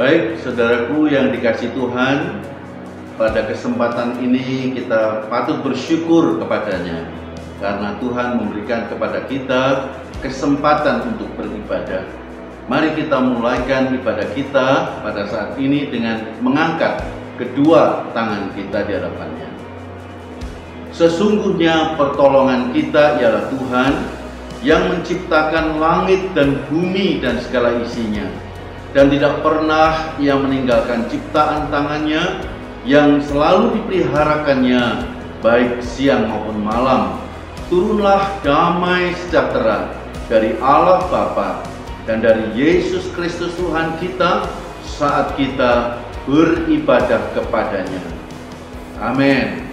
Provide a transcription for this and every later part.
Baik, saudaraku yang dikasihi Tuhan, pada kesempatan ini kita patut bersyukur kepadanya karena Tuhan memberikan kepada kita kesempatan untuk beribadah. Mari kita mulaikan ibadah kita pada saat ini dengan mengangkat kedua tangan kita di hadapannya. Sesungguhnya pertolongan kita ialah Tuhan yang menciptakan langit dan bumi dan segala isinya, dan tidak pernah Ia meninggalkan ciptaan tangannya yang selalu dipeliharakannya baik siang maupun malam. Turunlah damai sejahtera dari Allah Bapa dan dari Yesus Kristus Tuhan kita saat kita beribadah kepadanya. Amin.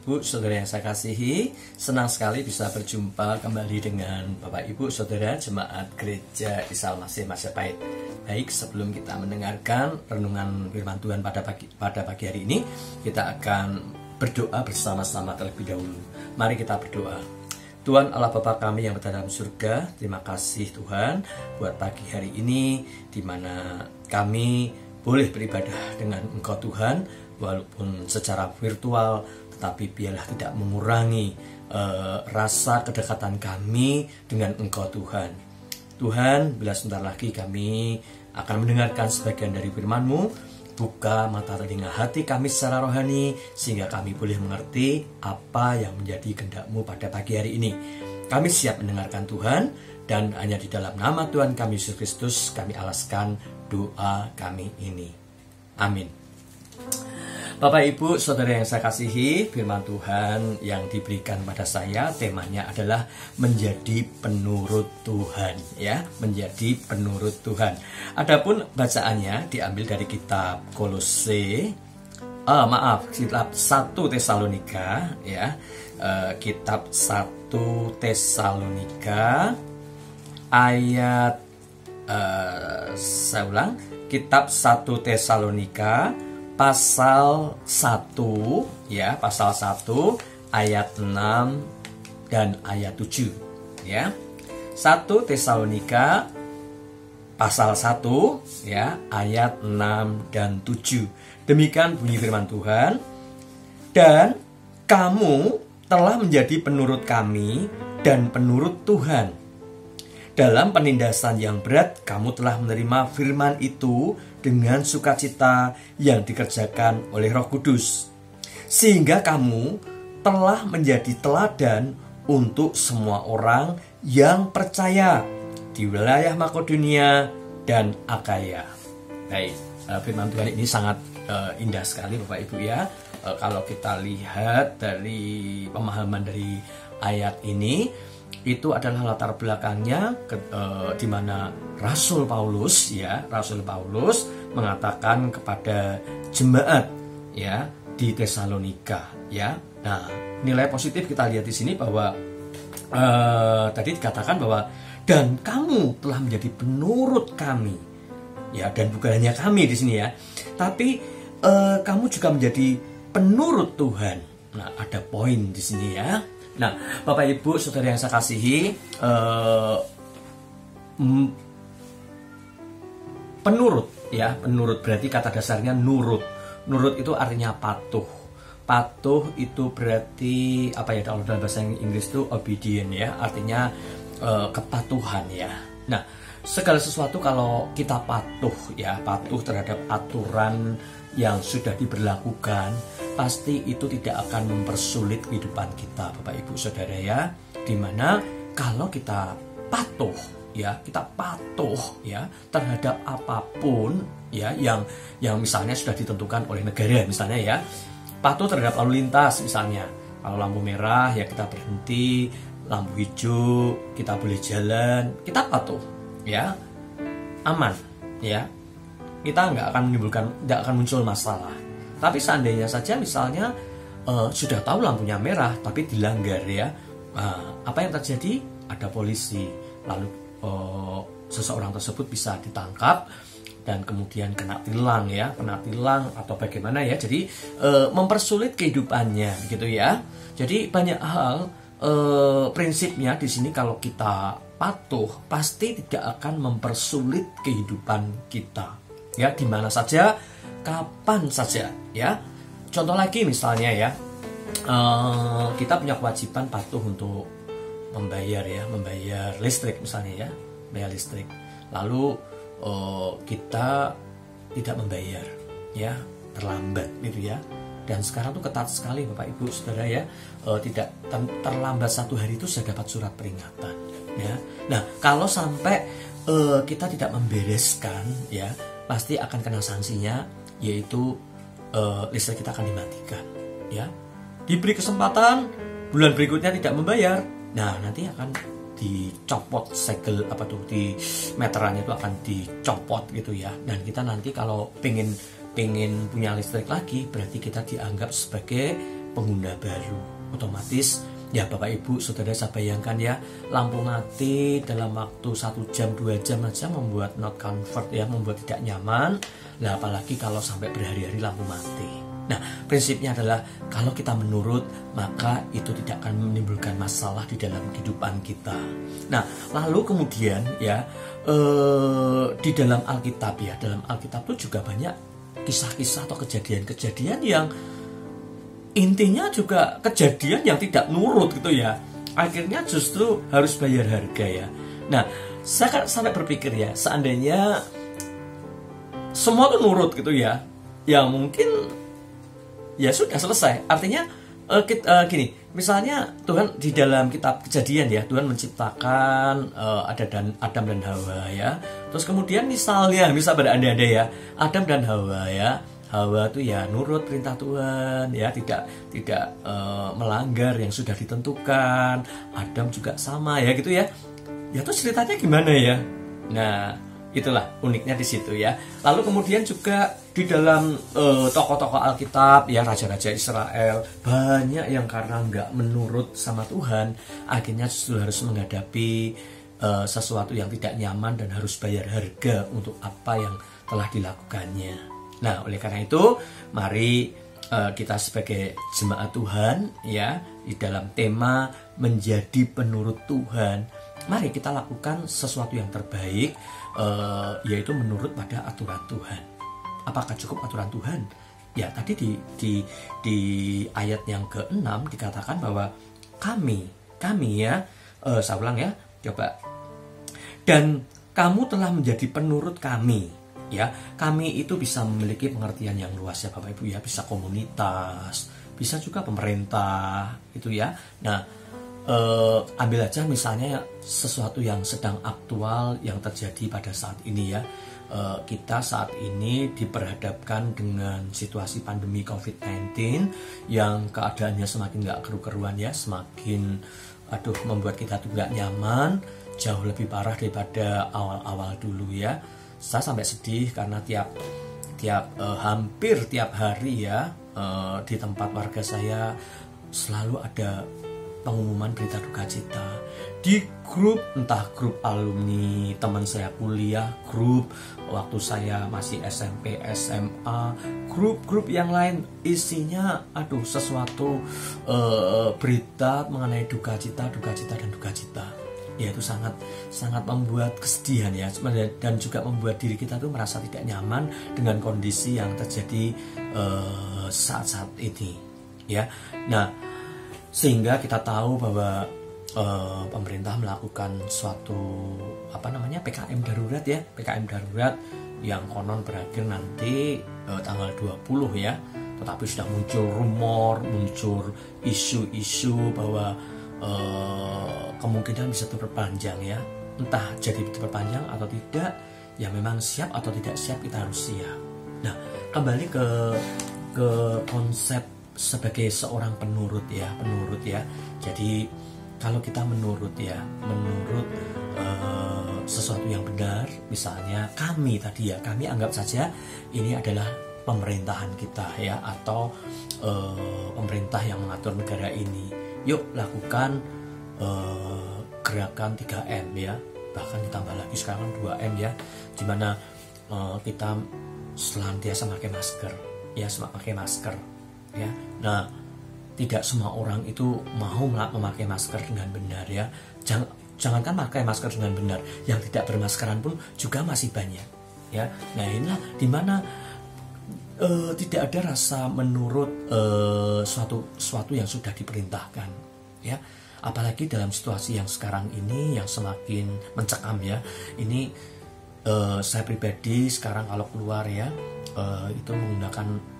Ibu Saudara yang saya kasihi, senang sekali bisa berjumpa kembali dengan Bapak Ibu Saudara Jemaat Gereja Isa Al-Masih Majapahit. Baik, sebelum kita mendengarkan renungan firman Tuhan pada pagi hari ini, kita akan berdoa bersama-sama terlebih dahulu. Mari kita berdoa. Tuhan Allah Bapa kami yang berada dalam surga, terima kasih Tuhan buat pagi hari ini di mana kami boleh beribadah dengan Engkau Tuhan, walaupun secara virtual, tetapi biarlah tidak mengurangi rasa kedekatan kami dengan Engkau Tuhan. Tuhan, bila sebentar lagi kami akan mendengarkan sebagian dari firman-Mu, buka mata telinga hati kami secara rohani, sehingga kami boleh mengerti apa yang menjadi kehendak-Mu pada pagi hari ini. Kami siap mendengarkan Tuhan, dan hanya di dalam nama Tuhan kami Yesus Kristus kami alaskan doa kami ini. Amin. Bapak Ibu Saudara yang saya kasihi, firman Tuhan yang diberikan pada saya temanya adalah menjadi penurut Tuhan, ya, menjadi penurut Tuhan. Adapun bacaannya diambil dari kitab kitab 1 Tesalonika, ya. Kitab 1 Tesalonika ayat saya ulang, kitab 1 Tesalonika pasal 1, ya, pasal 1 ayat 6 dan ayat 7, ya. 1 Tesalonika pasal 1, ya, ayat 6 dan 7. Demikian bunyi firman Tuhan. Dan kamu telah menjadi penurut kami dan penurut Tuhan. Dalam penindasan yang berat, kamu telah menerima firman itu dengan sukacita yang dikerjakan oleh Roh Kudus. Sehingga kamu telah menjadi teladan untuk semua orang yang percaya di wilayah Makedonia dan Akaya. Baik, firman Tuhan ini sangat indah sekali Bapak Ibu, ya. Kalau kita lihat dari pemahaman dari ayat ini, itu adalah latar belakangnya di mana Rasul Paulus mengatakan kepada jemaat, ya, di Tesalonika, ya. Nah, nilai positif kita lihat di sini bahwa tadi dikatakan bahwa dan kamu telah menjadi penurut kami, ya, dan bukan hanya kami di sini, ya, tapi kamu juga menjadi penurut Tuhan. Nah, ada poin di sini, ya. Nah, Bapak Ibu Saudara yang saya kasihi, penurut, ya, penurut berarti kata dasarnya nurut. Nurut itu artinya patuh. Patuh itu berarti apa, ya, kalau dalam bahasa Inggris itu obedient, ya, artinya kepatuhan, ya. Nah, segala sesuatu kalau kita patuh, ya, patuh terhadap aturan yang sudah diberlakukan, pasti itu tidak akan mempersulit kehidupan kita, Bapak Ibu Saudara, ya. Dimana kalau kita patuh, ya, kita patuh, ya, terhadap apapun, ya, yang misalnya sudah ditentukan oleh negara, misalnya, ya, patuh terhadap lalu lintas, misalnya kalau lampu merah, ya, kita berhenti, lampu hijau kita boleh jalan, kita patuh, ya, aman, ya, kita nggak akan muncul masalah. Tapi seandainya saja misalnya sudah tahu lampunya merah tapi dilanggar, ya, apa yang terjadi? Ada polisi, lalu seseorang tersebut bisa ditangkap dan kemudian kena tilang, ya, atau bagaimana, ya. Jadi mempersulit kehidupannya, gitu, ya. Jadi banyak hal, prinsipnya di sini kalau kita patuh pasti tidak akan mempersulit kehidupan kita, ya, di mana saja, kapan saja, ya. Contoh lagi misalnya, ya, kita punya kewajiban patuh untuk membayar listrik misalnya, ya, bayar listrik. Lalu kita tidak membayar, ya, terlambat, gitu, ya. Dan sekarang tuh ketat sekali Bapak Ibu Saudara, ya, tidak terlambat 1 hari itu sudah dapat surat peringatan, ya. Nah, kalau sampai kita tidak membereskan, ya, pasti akan kena sanksinya, yaitu listrik kita akan dimatikan, ya. Diberi kesempatan bulan berikutnya tidak membayar, nah nanti akan dicopot segel di meterannya itu akan dicopot, gitu, ya. Dan kita nanti kalau pengen punya listrik lagi, berarti kita dianggap sebagai pengguna baru. Otomatis ya Bapak Ibu Saudara, saya bayangkan ya, lampu mati dalam waktu 1 jam 2 jam aja membuat not comfort ya, membuat tidak nyaman. Nah apalagi kalau sampai berhari-hari lampu mati. Nah prinsipnya adalah kalau kita menurut, maka itu tidak akan menimbulkan masalah di dalam kehidupan kita. Nah lalu kemudian ya di dalam Alkitab ya, dalam Alkitab itu juga banyak kisah-kisah atau kejadian-kejadian yang intinya juga kejadian yang tidak nurut gitu ya. Akhirnya justru harus bayar harga ya. Nah saya kan sampai berpikir ya, seandainya semua tuh nurut gitu ya, ya mungkin ya sudah selesai. Artinya gini, misalnya Tuhan di dalam kitab Kejadian ya, Tuhan menciptakan Adam dan Hawa ya. Terus kemudian misal pada anda ya, Adam dan Hawa ya, Hawa tuh ya nurut perintah Tuhan ya, tidak melanggar yang sudah ditentukan. Adam juga sama ya gitu ya. Ya terus ceritanya gimana ya? Nah itulah uniknya di situ ya. Lalu kemudian juga di dalam tokoh-tokoh Alkitab ya, raja-raja Israel banyak yang karena nggak menurut sama Tuhan, akhirnya justru harus menghadapi sesuatu yang tidak nyaman dan harus bayar harga untuk apa yang telah dilakukannya. Nah oleh karena itu mari kita sebagai jemaat Tuhan ya, di dalam tema menjadi penurut Tuhan, mari kita lakukan sesuatu yang terbaik, yaitu menurut pada aturan Tuhan. Apakah cukup aturan Tuhan? Ya tadi di ayat yang ke-6 dikatakan bahwa kami ya, saya ulang ya, coba. Dan kamu telah menjadi penurut kami. Ya, kami itu bisa memiliki pengertian yang luas ya Bapak Ibu ya, bisa komunitas, bisa juga pemerintah itu ya. Nah, ambil aja misalnya sesuatu yang sedang aktual yang terjadi pada saat ini ya. Kita saat ini diperhadapkan dengan situasi pandemi COVID-19 yang keadaannya semakin gak keru-keruan ya, semakin membuat kita tuh gak nyaman, jauh lebih parah daripada awal-awal dulu ya. Saya sampai sedih karena hampir tiap hari ya, di tempat warga saya selalu ada pengumuman berita duka cita di grup, entah grup alumni teman saya kuliah, grup waktu saya masih SMP, SMA, grup-grup yang lain isinya sesuatu berita mengenai duka cita dan duka cita. Ya itu sangat membuat kesedihan ya, dan juga membuat diri kita tuh merasa tidak nyaman dengan kondisi yang terjadi saat-saat ini ya. Nah sehingga kita tahu bahwa pemerintah melakukan suatu PKM darurat ya, PKM darurat yang konon berakhir nanti tanggal 20 ya. Tetapi sudah muncul rumor, muncul isu-isu bahwa kemungkinan bisa diperpanjang ya. Entah jadi diperpanjang atau tidak, ya memang siap atau tidak siap kita harus siap. Nah kembali ke konsep sebagai seorang penurut ya. Jadi kalau kita menurut sesuatu yang benar, misalnya kami anggap saja ini adalah pemerintahan kita ya, atau pemerintah yang mengatur negara ini. Yuk lakukan gerakan 3M ya, bahkan ditambah lagi sekarang 2M ya, dimana kita senantiasa pakai masker ya. Nah tidak semua orang itu mau memakai masker dengan benar ya. Jangankan pakai masker dengan benar, yang tidak bermaskeran pun juga masih banyak ya. Nah inilah dimana tidak ada rasa menurut suatu yang sudah diperintahkan ya. Apalagi dalam situasi yang sekarang ini yang semakin mencekam ya. Ini saya pribadi sekarang kalau keluar ya, itu menggunakan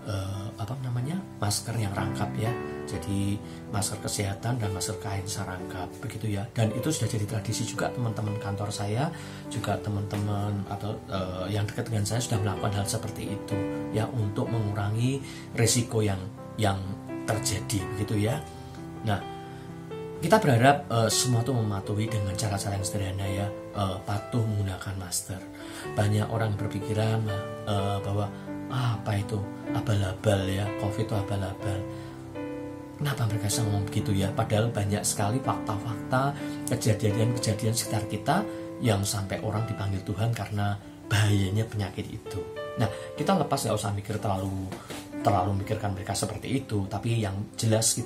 masker yang rangkap ya. Jadi masker kesehatan dan masker kain sarangkap begitu ya. Dan itu sudah jadi tradisi juga, teman-teman kantor saya juga, teman-teman atau yang dekat dengan saya sudah melakukan hal seperti itu ya, untuk mengurangi risiko yang terjadi begitu ya. Nah kita berharap semua itu mematuhi dengan cara-cara yang sederhana ya, patuh menggunakan masker. Banyak orang berpikiran bahwa apa itu abal-abal ya, COVID itu abal-abal. kenapa mereka bisa ngomong begitu ya? Padahal banyak sekali fakta-fakta, kejadian-kejadian sekitar kita yang sampai orang dipanggil Tuhan karena bahayanya penyakit itu. Nah, kita lepas gak usah mikir terlalu mikirkan mereka seperti itu, tapi yang jelas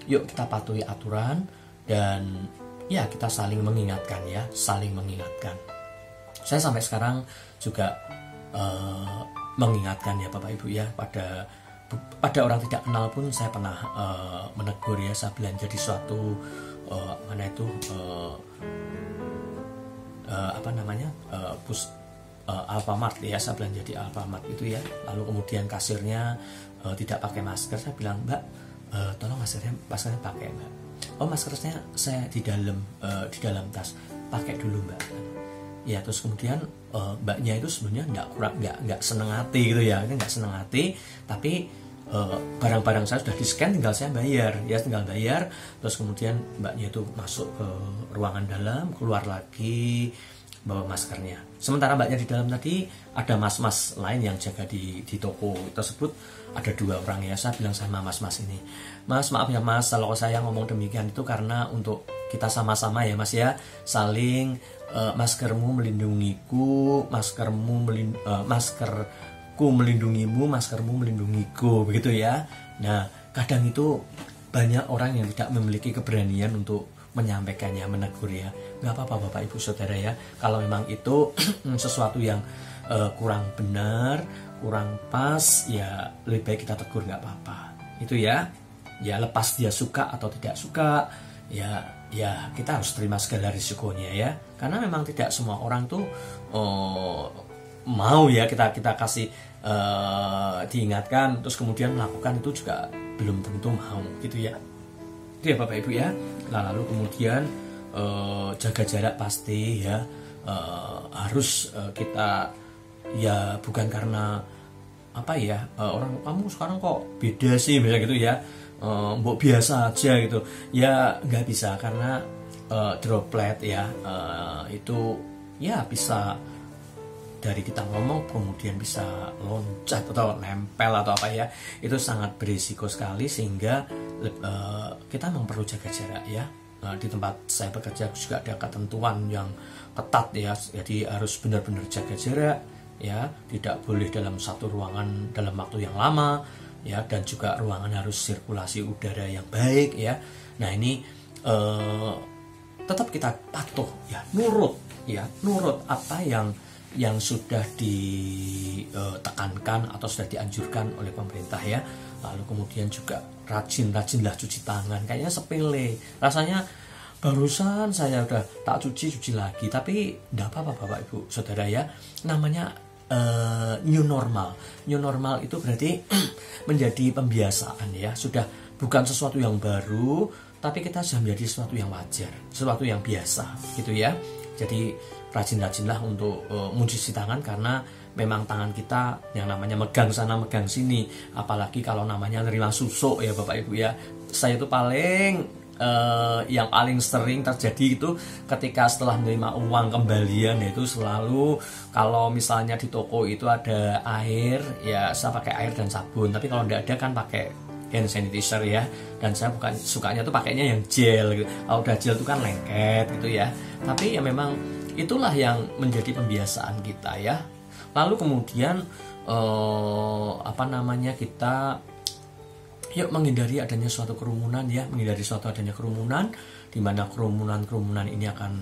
yuk kita patuhi aturan dan ya kita saling mengingatkan ya, saling mengingatkan. Saya sampai sekarang juga mengingatkan ya Bapak Ibu ya, pada orang tidak kenal pun saya pernah menegur ya, saya belanja di suatu Alfamart ya, saya belanja di Alfamart itu ya, lalu kemudian kasirnya tidak pakai masker. Saya bilang, Mbak, tolong maskernya pakai Mbak. Oh, maskernya saya di dalam tas, pakai dulu Mbak. Ya, terus kemudian mbaknya itu sebenarnya nggak seneng hati gitu ya, nggak seneng hati, tapi barang-barang saya sudah di-scan, tinggal saya bayar, terus kemudian mbaknya itu masuk ke ruangan dalam, keluar lagi bawa maskernya. Sementara mbaknya di dalam tadi ada mas-mas lain yang jaga di toko tersebut, ada 2 orang ya. Saya bilang sama mas-mas ini, Mas, maaf ya Mas, kalau saya ngomong demikian itu karena untuk kita sama-sama ya Mas ya, saling maskermu melindungiku, maskerku melindungimu, maskermu melindungiku, begitu ya. Nah, kadang itu banyak orang yang tidak memiliki keberanian untuk menyampaikannya, menegur ya. Nggak apa-apa Bapak Ibu Saudara ya, kalau memang itu sesuatu yang kurang benar, kurang pas, ya lebih baik kita tegur, nggak apa-apa. Itu ya lepas dia suka atau tidak suka, ya kita harus terima segala risikonya ya, karena memang tidak semua orang tuh mau ya kita kasih diingatkan terus kemudian melakukan, itu juga belum tentu mau gitu ya. Itu ya Bapak Ibu ya. Lalu kemudian jaga jarak pasti ya, harus kita ya, bukan karena orang kamu sekarang kok beda sih misalnya gitu ya, mbok biasa aja gitu ya, nggak bisa, karena droplet ya, itu ya bisa dari kita ngomong kemudian bisa loncat atau nempel atau apa ya, itu sangat berisiko sekali, sehingga kita memang perlu jaga jarak ya. Di tempat saya bekerja juga ada ketentuan yang ketat ya, jadi harus benar-benar jaga jarak ya, tidak boleh dalam satu ruangan dalam waktu yang lama ya, dan juga ruangan harus sirkulasi udara yang baik ya. Nah ini tetap kita patuh ya, nurut apa yang sudah ditekankan atau sudah dianjurkan oleh pemerintah ya. Lalu kemudian juga rajinlah cuci tangan, kayaknya sepele rasanya, barusan saya udah tak cuci lagi, tapi enggak apa-apa Bapak Ibu Saudara ya, namanya new normal itu berarti menjadi pembiasaan ya, sudah bukan sesuatu yang baru, tapi kita sudah menjadi sesuatu yang wajar, sesuatu yang biasa gitu ya. Jadi rajin-rajinlah untuk mencuci tangan, karena memang tangan kita yang namanya megang sana megang sini, apalagi kalau namanya nerima susuk ya Bapak Ibu ya. Saya itu yang paling sering terjadi itu ketika setelah menerima uang kembalian, yaitu selalu kalau misalnya di toko itu ada air ya, saya pakai air dan sabun, tapi kalau tidak ada kan pakai hand sanitizer ya, dan saya bukan sukanya tuh pakainya yang gel gitu. Kalau udah gel itu kan lengket gitu ya, tapi ya memang itulah yang menjadi pembiasaan kita ya. Lalu kemudian kita yuk menghindari adanya suatu kerumunan ya, di mana kerumunan ini akan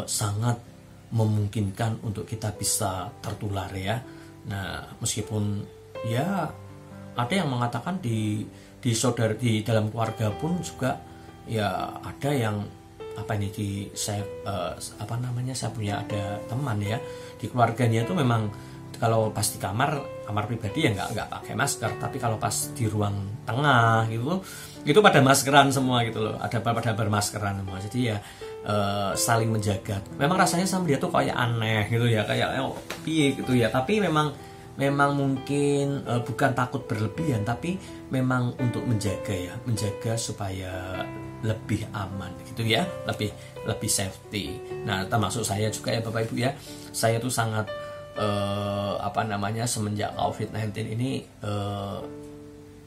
sangat memungkinkan untuk kita bisa tertular ya. Nah, meskipun ya ada yang mengatakan di dalam keluarga pun juga ya, ada yang saya punya ada teman ya, di keluarganya itu memang kalau pas di kamar pribadi ya nggak pakai masker, tapi kalau pas di ruang tengah gitu itu pada maskeran semua gitu loh, pada bermaskeran semua. Jadi ya saling menjaga. Memang rasanya sama dia tuh kayak aneh gitu ya, kayak piye gitu ya, tapi memang mungkin bukan takut berlebihan, tapi memang untuk menjaga supaya lebih aman gitu ya, lebih safety. Nah, termasuk saya juga ya Bapak Ibu ya, saya tuh sangat semenjak COVID-19 ini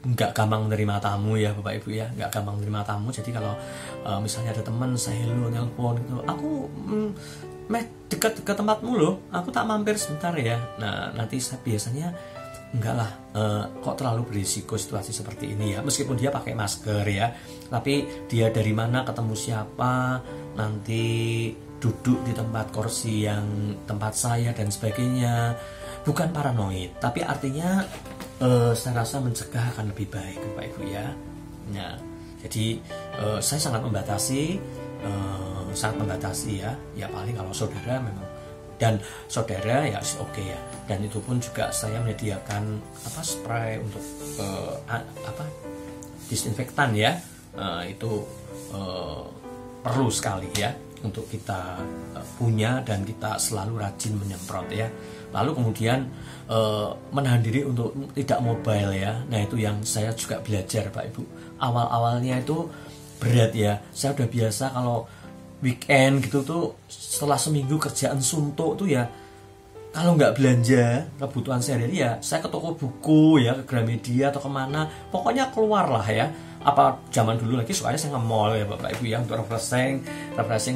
nggak gampang menerima tamu ya Bapak Ibu ya, nggak gampang menerima tamu. Jadi kalau misalnya ada teman saya hello nelpon gitu, aku dekat ke tempatmu loh, aku tak mampir sebentar ya. Nah nanti saya biasanya enggak lah, kok terlalu berisiko situasi seperti ini ya, meskipun dia pakai masker ya, tapi dia dari mana, ketemu siapa, nanti duduk di tempat kursi yang tempat saya dan sebagainya. Bukan paranoid, tapi artinya saya rasa mencegah akan lebih baik Bapak Ibu ya. Nah jadi saya sangat membatasi ya. Ya paling kalau saudara memang, dan saudara ya oke ya. Dan itu pun juga saya menyediakan spray untuk disinfektan ya. Itu perlu sekali ya untuk kita punya, dan kita selalu rajin menyemprot ya. Lalu kemudian menahan diri untuk tidak mobile ya. Nah itu yang saya juga belajar Pak Ibu. Awal-awalnya itu berat ya. Saya udah biasa kalau weekend gitu tuh, setelah seminggu kerjaan suntuk tuh ya, kalau nggak belanja kebutuhan sehari-hari ya saya ke toko buku ya, ke Gramedia atau kemana, pokoknya keluar lah ya. Apa zaman dulu lagi sukanya saya nge-mall ya Bapak Ibu ya, untuk refreshing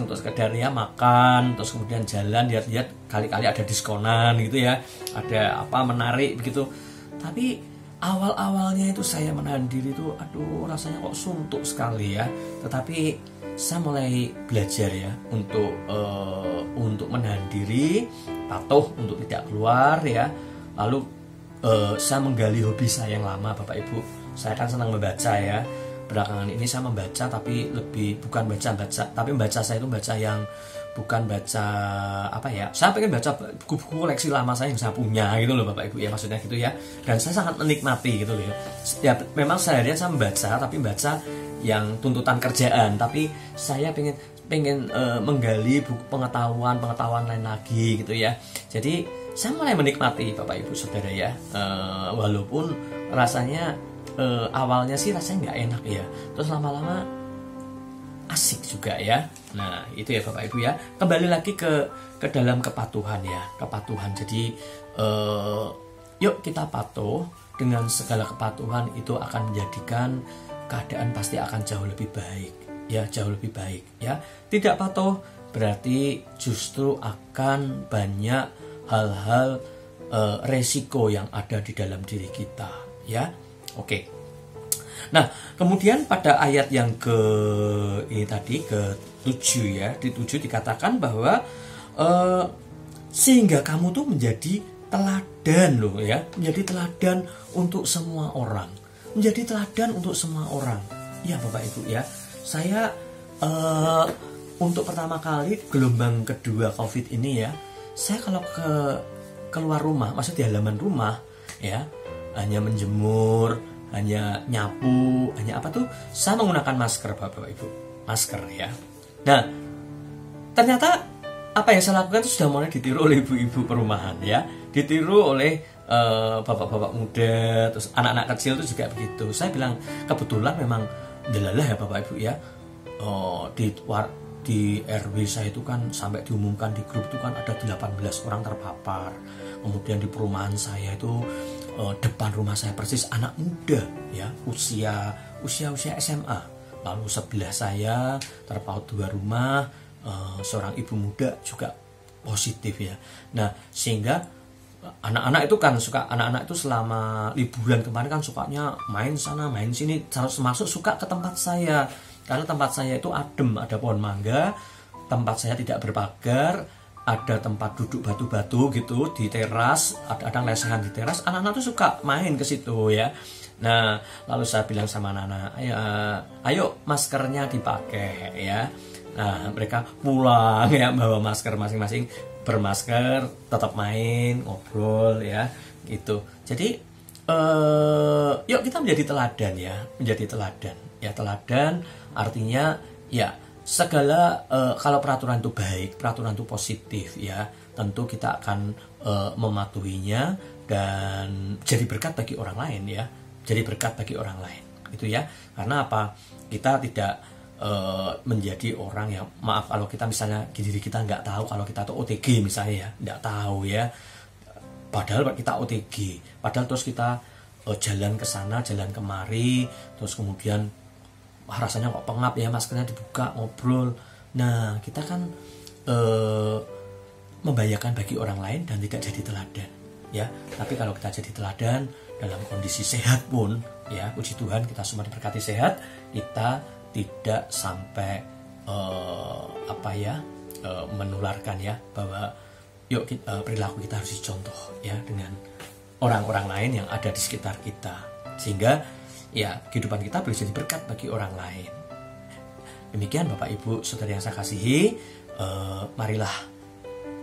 untuk sekedar ya makan, terus kemudian jalan lihat-lihat, kali-kali ada diskonan gitu ya, ada apa menarik begitu. Tapi awal-awalnya itu saya menahan diri tuh, aduh rasanya kok suntuk sekali ya. Tetapi saya mulai belajar ya untuk menahan diri, patuh untuk tidak keluar ya. Lalu saya menggali hobi saya yang lama Bapak Ibu. Saya kan senang membaca ya. Belakangan ini saya membaca, tapi lebih bukan baca-baca, tapi membaca saya itu baca yang bukan baca apa ya. Saya pengen baca buku-buku koleksi lama saya yang saya punya gitu loh Bapak Ibu ya, maksudnya gitu ya. Dan saya sangat menikmati gitu loh ya. Ya memang seharian saya membaca, tapi membaca yang tuntutan kerjaan, tapi saya pengen menggali buku pengetahuan lain lagi gitu ya. Jadi saya mulai menikmati Bapak Ibu Saudara ya, walaupun rasanya awalnya sih rasanya nggak enak ya, terus lama-lama asik juga ya. Nah itu ya Bapak Ibu ya, kembali lagi ke dalam kepatuhan ya, kepatuhan. Jadi yuk kita patuh. Dengan segala kepatuhan itu akan menjadikan keadaan pasti akan jauh lebih baik ya, jauh lebih baik ya. Tidak patuh berarti justru akan banyak hal-hal resiko yang ada di dalam diri kita ya. Oke. Nah, kemudian pada ayat yang ke-7 ya, di 7 dikatakan bahwa sehingga kamu tuh menjadi teladan loh ya, menjadi teladan untuk semua orang. Menjadi teladan untuk semua orang. Ya Bapak Ibu ya. Saya untuk pertama kali gelombang kedua Covid ini ya, saya kalau keluar rumah, maksud di halaman rumah ya, hanya menjemur, hanya nyapu, hanya apa tuh, saya menggunakan masker Bapak Ibu. Masker ya. Nah, ternyata apa yang saya lakukan itu sudah mulai ditiru oleh ibu-ibu perumahan ya, ditiru oleh bapak-bapak muda, terus anak-anak kecil itu juga begitu. Saya bilang kebetulan memang delalah ya Bapak Ibu ya, di RW saya itu kan sampai diumumkan di grup itu kan ada 18 orang terpapar. Kemudian di perumahan saya itu depan rumah saya persis anak muda ya, usia SMA. Lalu sebelah saya terpaut 2 rumah, seorang ibu muda juga positif ya. Nah sehingga anak-anak itu kan anak-anak itu selama liburan kemarin kan sukanya main sana main sini, termasuk suka ke tempat saya karena tempat saya itu adem, ada pohon mangga, tempat saya tidak berpagar, ada tempat duduk batu-batu gitu di teras, ada lesehan di teras, anak-anak tuh suka main ke situ ya. Nah lalu saya bilang sama anak-anak, ayo maskernya dipakai ya. Nah mereka pulang ya bawa masker masing-masing, bermasker, tetap main, ngobrol ya gitu. Jadi yuk kita menjadi teladan ya, menjadi teladan ya. Teladan artinya ya segala kalau peraturan itu baik, peraturan itu positif ya, tentu kita akan mematuhinya dan jadi berkat bagi orang lain ya, jadi berkat bagi orang lain gitu ya. Karena apa? Kita tidak menjadi orang yang, maaf kalau kita misalnya diri kita nggak tahu kalau kita tuh OTG misalnya ya, nggak tahu ya, padahal kita OTG, padahal terus kita jalan ke sana, jalan kemari, terus kemudian rasanya kok pengap ya, maskernya dibuka, ngobrol. Nah, kita kan membahayakan bagi orang lain dan tidak jadi teladan, ya. Tapi kalau kita jadi teladan dalam kondisi sehat pun, ya, puji Tuhan kita semua diberkati sehat, kita tidak sampai menularkan ya, bahwa yuk perilaku kita harus dicontoh ya dengan orang-orang lain yang ada di sekitar kita, sehingga ya kehidupan kita boleh jadi berkat bagi orang lain. Demikian Bapak Ibu Saudara yang saya kasihi, marilah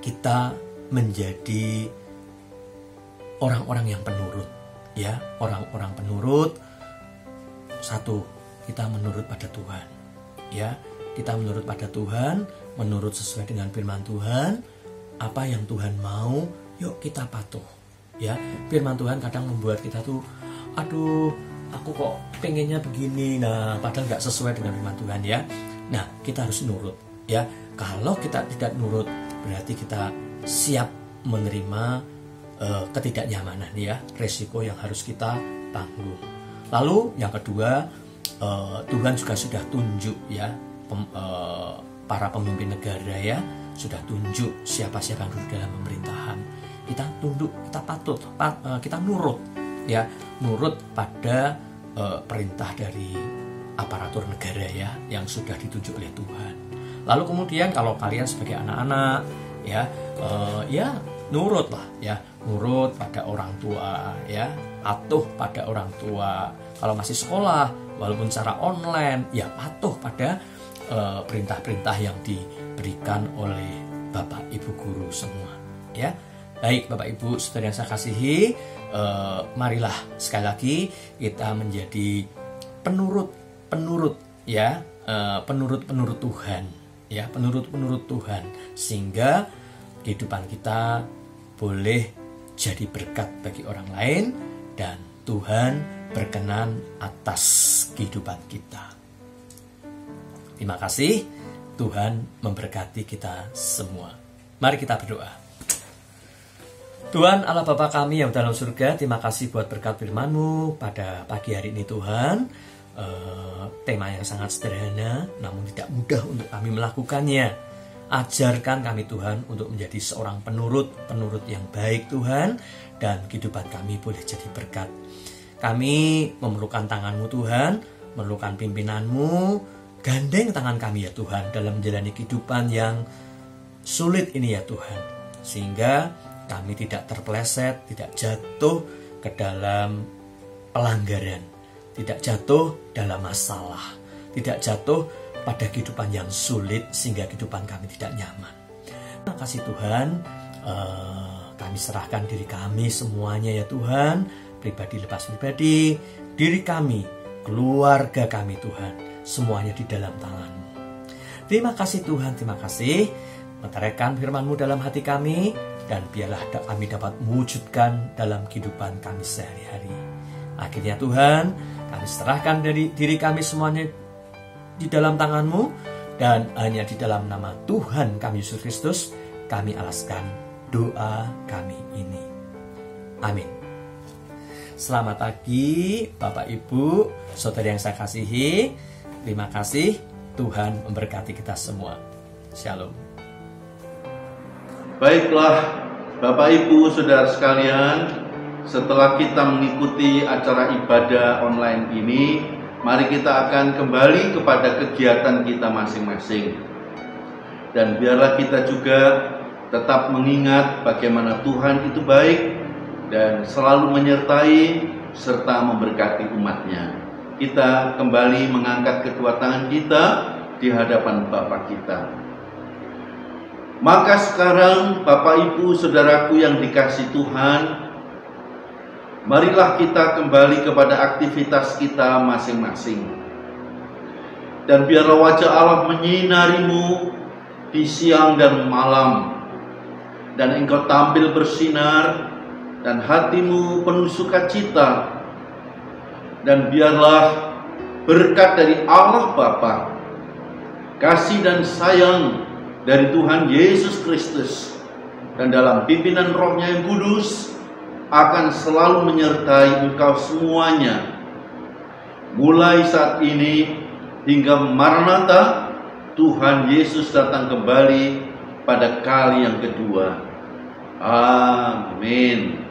kita menjadi orang-orang yang penurut, ya, orang-orang penurut. Satu, kita menurut pada Tuhan, ya, kita menurut pada Tuhan, menurut sesuai dengan firman Tuhan. Apa yang Tuhan mau, yuk kita patuh, ya. Firman Tuhan kadang membuat kita tuh, aduh, aku kok pengennya begini, nah padahal nggak sesuai dengan firman Tuhan, ya. Nah, kita harus nurut, ya. Kalau kita tidak nurut, berarti kita siap menerima ketidaknyamanan, ya, resiko yang harus kita tanggung. Lalu yang kedua, Tuhan juga sudah tunjuk, ya, para pemimpin negara, ya, sudah tunjuk siapa-siapa yang duduk dalam pemerintahan. Kita tunduk, kita patut, kita nurut, ya, nurut pada perintah dari aparatur negara, ya, yang sudah ditunjuk oleh Tuhan. Lalu kemudian kalau kalian sebagai anak-anak, ya, ya nurutlah, ya, nurut pada orang tua, ya, patuh pada orang tua. Kalau masih sekolah, walaupun secara online, ya patuh pada perintah-perintah yang diberikan oleh Bapak Ibu guru semua, ya. Baik Bapak Ibu Saudara yang saya kasihi, marilah sekali lagi kita menjadi penurut, ya, penurut Tuhan, ya, penurut Tuhan, sehingga kehidupan kita boleh jadi berkat bagi orang lain dan Tuhan berkenan atas kehidupan kita. Terima kasih, Tuhan memberkati kita semua. Mari kita berdoa. Tuhan Allah Bapa kami yang dalam surga, terima kasih buat berkat firman-Mu pada pagi hari ini Tuhan. Tema yang sangat sederhana namun tidak mudah untuk kami melakukannya. Ajarkan kami Tuhan untuk menjadi seorang penurut yang baik Tuhan, dan kehidupan kami boleh jadi berkat. Kami memerlukan tangan-Mu Tuhan, memerlukan pimpinan-Mu. Gandeng tangan kami ya Tuhan dalam menjalani kehidupan yang sulit ini ya Tuhan, sehingga kami tidak terpeleset, tidak jatuh ke dalam pelanggaran, tidak jatuh dalam masalah, tidak jatuh pada kehidupan yang sulit sehingga kehidupan kami tidak nyaman. Terima kasih Tuhan, kami serahkan diri kami semuanya ya Tuhan, pribadi lepas pribadi, diri kami, keluarga kami Tuhan, semuanya di dalam tangan-Mu. Terima kasih Tuhan, terima kasih. Meteraikan firman-Mu dalam hati kami, dan biarlah kami dapat mewujudkan dalam kehidupan kami sehari-hari. Akhirnya Tuhan, kami serahkan dari diri kami semuanya di dalam tangan-Mu, dan hanya di dalam nama Tuhan kami Yesus Kristus, kami alaskan doa kami ini. Amin. Selamat pagi Bapak Ibu, saudara yang saya kasihi. Terima kasih, Tuhan memberkati kita semua. Shalom. Baiklah Bapak Ibu Saudara sekalian, setelah kita mengikuti acara ibadah online ini, mari kita akan kembali kepada kegiatan kita masing-masing. Dan biarlah kita juga tetap mengingat bagaimana Tuhan itu baik dan selalu menyertai serta memberkati umat-Nya. Kita kembali mengangkat kedua tangan kita di hadapan Bapa kita. Maka sekarang Bapak Ibu Saudaraku yang dikasihi Tuhan, marilah kita kembali kepada aktivitas kita masing-masing. Dan biarlah wajah Allah menyinarimu di siang dan malam, dan engkau tampil bersinar, dan hatimu penuh sukacita. Dan biarlah berkat dari Allah Bapa, kasih dan sayang dari Tuhan Yesus Kristus, dan dalam pimpinan Roh-Nya yang kudus, akan selalu menyertai engkau semuanya, mulai saat ini hingga Maranatha, Tuhan Yesus datang kembali pada kali yang kedua. Amin.